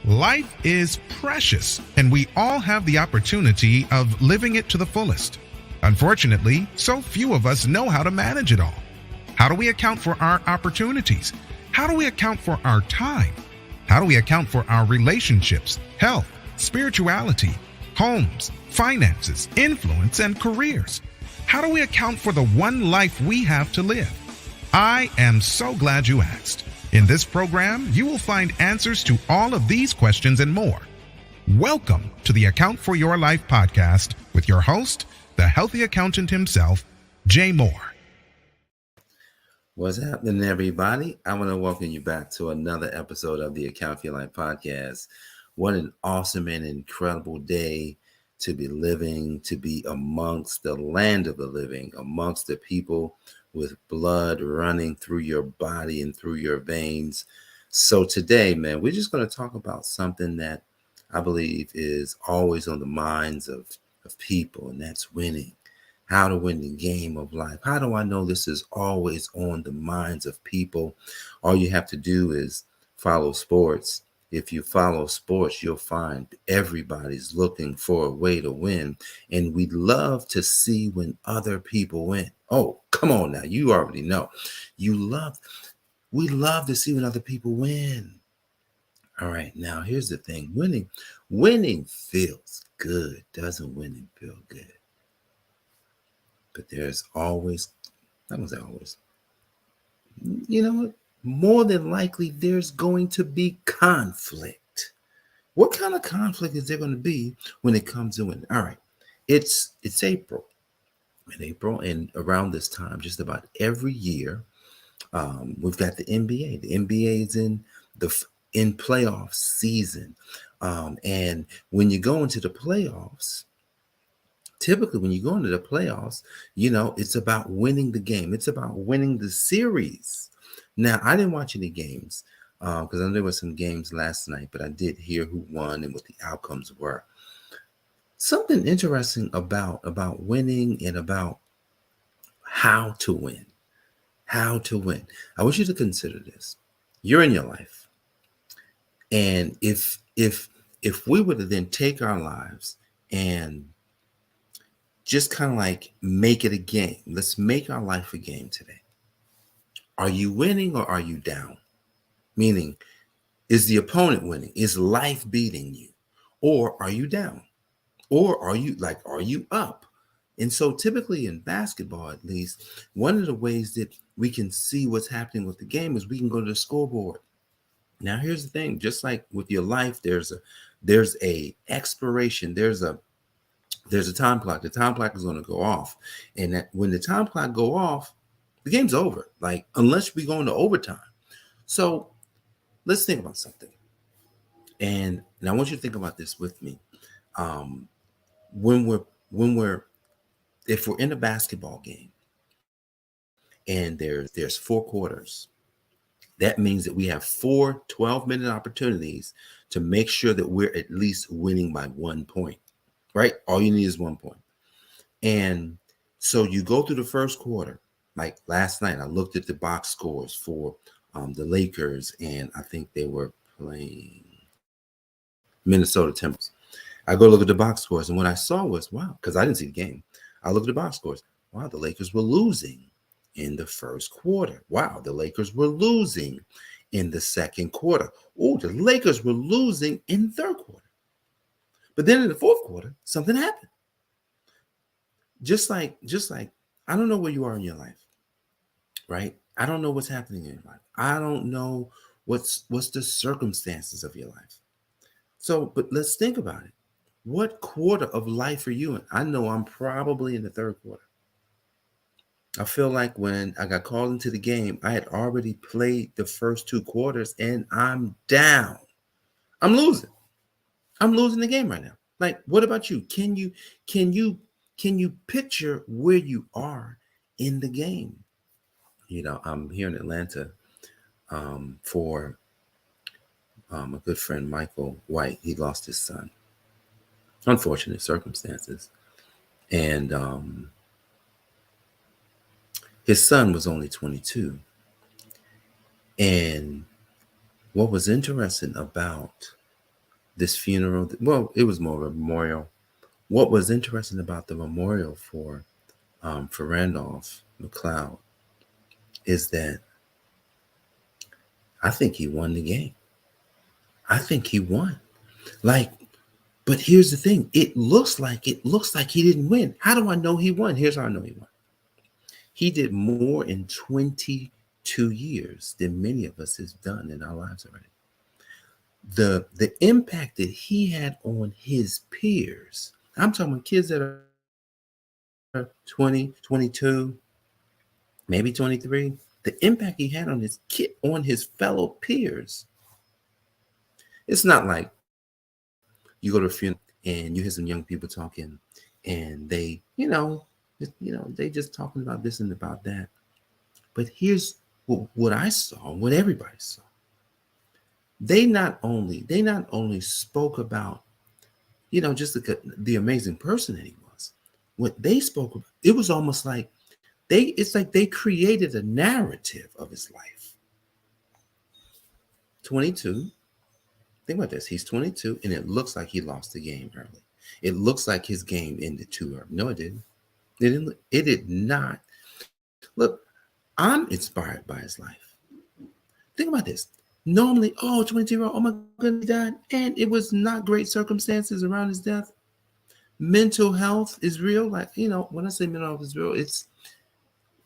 Life is precious, and we all have the opportunity of living it to the fullest. Unfortunately, so few of us know how to manage it all. How do we account for our opportunities? How do we account for our time? How do we account for our relationships, health, spirituality, homes, finances, influence, and careers? How do we account for the one life we have to live? I am so glad you asked. In this program, you will find answers to all of these questions and more. Welcome to the Account for Your Life podcast with your host, the healthy accountant himself, Jay Moore. What's happening, everybody? I want to welcome you back to another episode of the Account for Your Life podcast. What an awesome and incredible day to be living, to be amongst the land of the living, amongst the people with blood running through your body and through your veins. So today, man, we're just going to talk about something that I believe is always on the minds of people, and that's winning. How to win the game of life. How do I know this is always on the minds of people? All you have to do is follow sports. If you follow sports, you'll find everybody's looking for a way to win. And we love to see when other people win. Oh, come on now. You already know. We love to see when other people win. All right. Now, here's the thing. Winning feels good. Doesn't winning feel good? But there's always, not gonna say always, you know what? More than likely, there's going to be conflict. What kind of conflict is there going to be when it comes to winning? All right, it's April. In April, and around this time, just about every year, we've got the NBA. The NBA is in playoff season, and when you go into the playoffs. Typically, when you go into the playoffs, it's about winning the game. It's about winning the series. Now, I didn't watch any games because I know there were some games last night, but I did hear who won and what the outcomes were. Something interesting about winning and about how to win. How to win. I want you to consider this. You're in your life. And if we were to then take our lives and just kind of like make it a game. Let's make our life a game today. Are you winning or are you down? Meaning, is the opponent winning? Is life beating you? Or are you down? Or are you up? And so typically in basketball, at least, one of the ways that we can see what's happening with the game is we can go to the scoreboard. Now, here's the thing. Just like with your life, there's a expiration. There's a time clock. The time clock is going to go off. And that when the time clock go off, the game's over. Like, unless we go into overtime. So let's think about something. And I want you to think about this with me. If we're in a basketball game and there's 4 quarters, that means that we have 4 12-minute opportunities to make sure that we're at least winning by 1 point. Right? All you need is 1 point. And so you go through the first quarter. Like last night, I looked at the box scores for the Lakers, and I think they were playing Minnesota Timberwolves. I go look at the box scores, and what I saw was, wow, because I didn't see the game. I looked at the box scores. Wow, the Lakers were losing in the first quarter. Wow, the Lakers were losing in the second quarter. Oh, the Lakers were losing in the third quarter. But then in the fourth quarter, something happened. Just like, I don't know where you are in your life, right? I don't know what's happening in your life. I don't know what's the circumstances of your life. So, but let's think about it. What quarter of life are you in? I know I'm probably in the third quarter. I feel like when I got called into the game, I had already played the first 2 quarters and I'm down. I'm losing the game right now. Like, what about you? Can you picture where you are in the game? I'm here in Atlanta for a good friend, Michael White. He lost his son. Unfortunate circumstances. And his son was only 22. And what was interesting about this funeral, well, it was more of a memorial. What was interesting about the memorial for Randolph McLeod is that I think he won the game. I think he won. Like, but here's the thing. It looks like he didn't win. How do I know he won? Here's how I know he won. He did more in 22 years than many of us has done in our lives already. The impact that he had on his peers. I'm talking about kids that are 20, 22, maybe 23. The impact he had on his fellow peers. It's not like you go to a funeral and you hear some young people talking and they just talking about this and about that. But here's what I saw, what everybody saw. They not only spoke about, just the amazing person that he was. What they spoke about, it was almost like it's like they created a narrative of his life. 22. Think about this. He's 22, and it looks like he lost the game early. It looks like his game ended too early. No, it didn't. It did not. Look, I'm inspired by his life. Think about this. Normally, 22-year-old, oh my goodness, he died. And it was not great circumstances around his death. Mental health is real. Like, when I say mental health is real,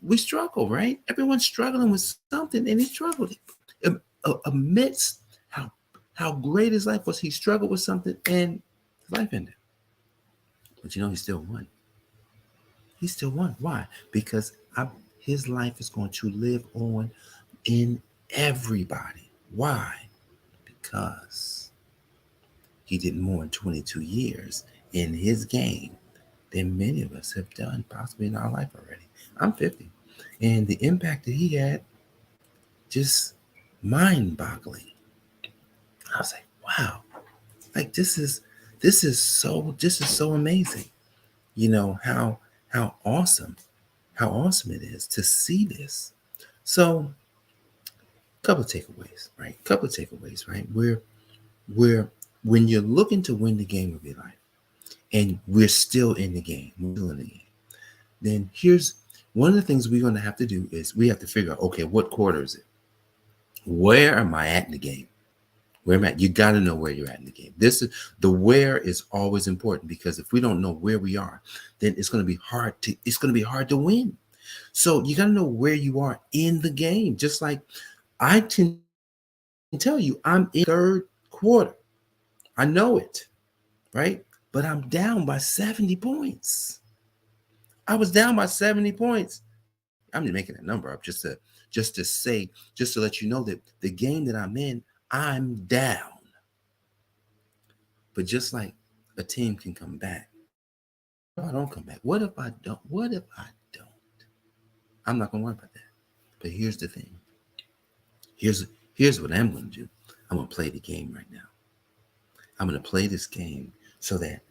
we struggle, right? Everyone's struggling with something, and he struggled. Amidst how great his life was, he struggled with something, and his life ended. But he still won. He still won. Why? Because his life is going to live on in everybody. Why? Because he did more in 22 years in his game than many of us have done possibly in our life already. I'm 50. And the impact that he had, just mind-boggling. I was like, wow. Like this is so amazing. How awesome it is to see this. So couple of takeaways, right? Where when you're looking to win the game of your life and we're still in the game, then here's one of the things we're going to have to do is we have to figure out, okay, what quarter is it? Where am I at in the game? Where am I at? You got to know where you're at in the game. The where is always important, because if we don't know where we are, then it's going to be hard to win. So you got to know where you are in the game. Just like I tend to tell you, I'm in third quarter. I know it, right? But I'm down by 70 points. I was down by 70 points. I'm just making a number up just to let you know that the game that I'm in, I'm down. But just like a team can come back, what if I don't come back? What if I don't? I'm not going to worry about that. But here's the thing. Here's what I'm going to do. I'm going to play the game right now. I'm going to play this game so that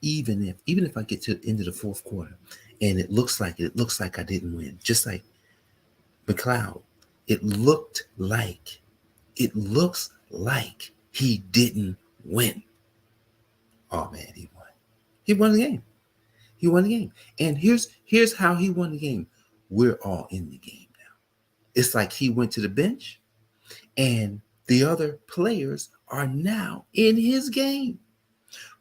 even if I get to the end of the fourth quarter and it looks like I didn't win, just like McLeod, it looks like he didn't win. Oh man, he won. He won the game. And here's how he won the game. We're all in the game now. It's like he went to the bench and the other players are now in his game.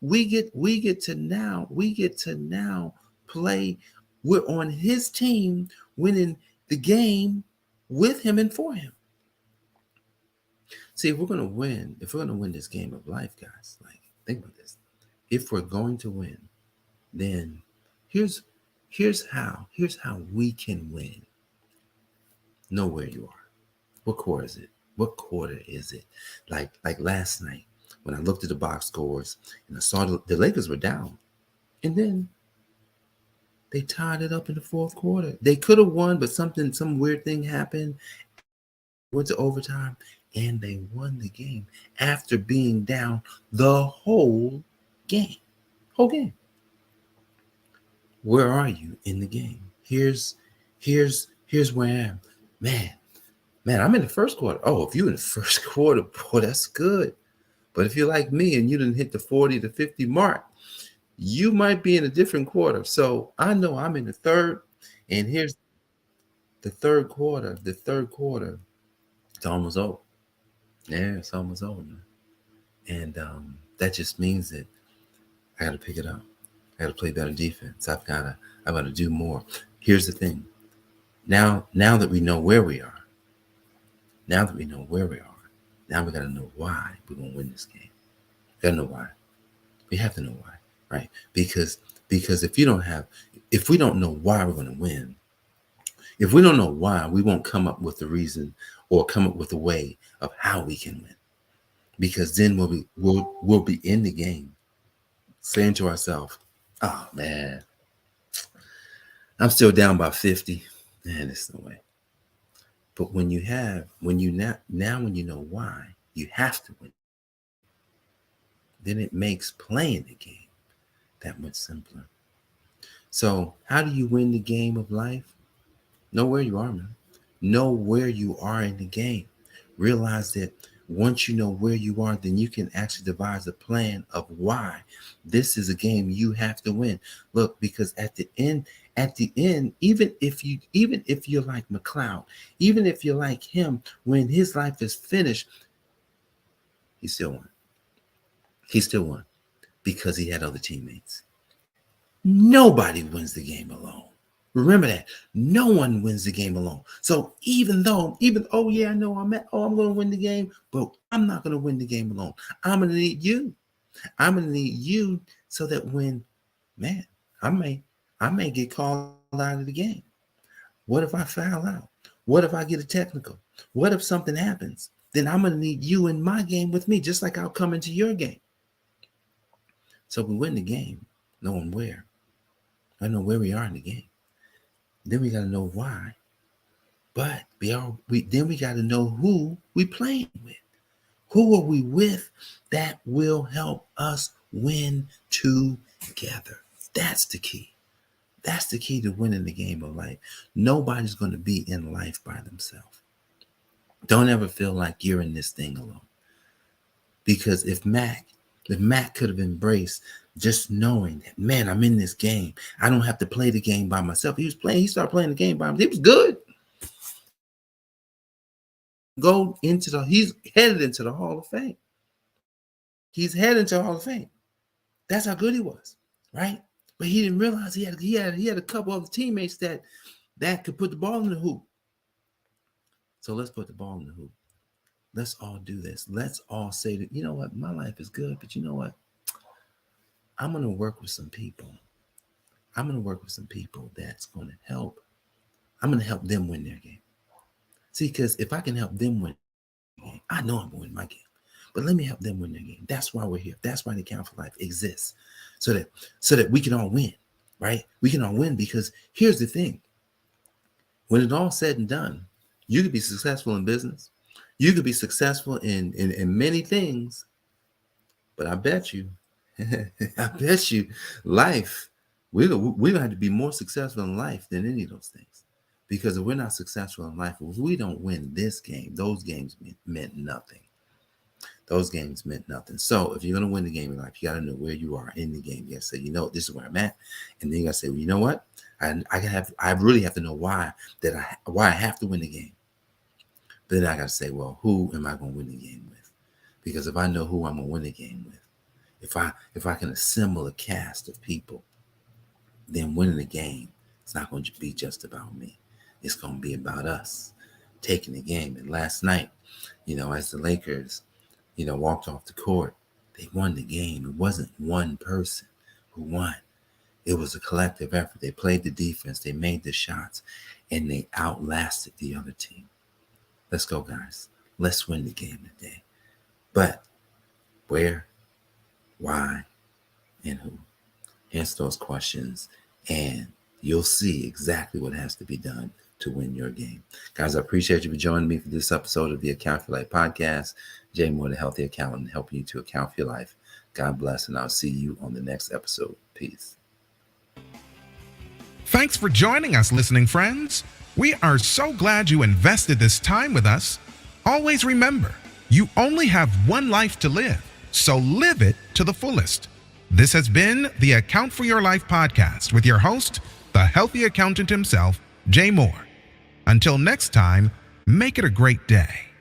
We get to now play. We're on his team, winning the game with him and for him. See, if we're gonna win this game of life, guys, like think about this. If we're going to win, then here's how we can win. Know where you are. What quarter is it? Like last night when I looked at the box scores and I saw the Lakers were down, and then they tied it up in the fourth quarter. They could have won, but some weird thing happened. Went to overtime, and they won the game after being down the whole game. Where are you in the game? Here's where I am. Man, I'm in the first quarter. Oh, if you're in the first quarter, boy, that's good. But if you're like me and you didn't hit the 40 to 50 mark, you might be in a different quarter. So I know I'm in the third, and here's the third quarter. The third quarter, it's almost over. Yeah, it's almost over, man. And that just means that I got to pick it up. I got to play better defense. I've got to do more. Here's the thing. Now that we know where we are, now we got to know why we're going to win this game. We got to know why. We have to know why, right? Because if we don't know why we're going to win, if we don't know why, we won't come up with a reason or come up with a way of how we can win. Because then we'll be in the game saying to ourselves, oh man, I'm still down by 50. Man, there's no way. But when you know why you have to win, then it makes playing the game that much simpler. So how do you win the game of life? Know where you are, man. Know where you are in the game. Realize that once you know where you are, then you can actually devise a plan of why this is a game you have to win. Look, because at the end, even if you're like McLeod, even if you're like him, when his life is finished, he still won. He still won because he had other teammates. Nobody wins the game alone. Remember that. No one wins the game alone. So even oh yeah, I know I'm going to win the game, but I'm not going to win the game alone. I'm going to need you. I'm going to need you so that when, man, I may get called out of the game. What if I foul out? What if I get a technical? What if something happens? Then I'm going to need you in my game with me, just like I'll come into your game. So we win the game, knowing where. I know where we are in the game. Then we got to know why. But then we got to know who we playing with. Who are we with that will help us win together? That's the key. That's the key to winning the game of life. Nobody's going to be in life by themselves. Don't ever feel like you're in this thing alone. Because if Mac could have embraced just knowing that, man, I'm in this game. I don't have to play the game by myself. He started playing the game by himself. He was good. He's headed into the Hall of Fame. He's headed into the Hall of Fame. That's how good he was, right? But he didn't realize he had a couple of teammates that could put the ball in the hoop. So let's put the ball in the hoop. Let's all do this. Let's all say that, you know what, my life is good, but you know what? I'm going to work with some people. I'm going to work with some people that's going to help. I'm going to help them win their game. See, because if I can help them win the game, I know I'm going to win my game. But let me help them win their game. That's why we're here. That's why the Account for Life exists. So that we can all win, right? We can all win because here's the thing. When it's all said and done, you could be successful in business. You could be successful in many things. But I bet you, life, we're going to have to be more successful in life than any of those things. Because if we're not successful in life, if we don't win this game, those games meant nothing. Those games meant nothing. So if you're going to win the game in life, you got to know where you are in the game. You got to say, this is where I'm at. And then you got to say, well, you know what? I really have to know why I have to win the game. But then I got to say, well, who am I going to win the game with? Because if I know who I'm going to win the game with, if I can assemble a cast of people, then winning the game, it's not going to be just about me. It's going to be about us taking the game. And last night, as the Lakers, walked off the court, they won the game. It wasn't one person who won. It was a collective effort. They played the defense. They made the shots, and they outlasted the other team. Let's go, guys. Let's win the game today. But where, why, and who? Answer those questions, and you'll see exactly what has to be done to win your game. Guys, I appreciate you for joining me for this episode of the Account for Life podcast. Jay Moore, the Healthy Accountant, helping you to account for your life. God bless, and I'll see you on the next episode. Peace. Thanks for joining us, listening friends. We are so glad you invested this time with us. Always remember, you only have one life to live. so live it to the fullest. This has been the Account for Your Life podcast with your host, the healthy accountant himself, Jay Moore. Until next time, make it a great day.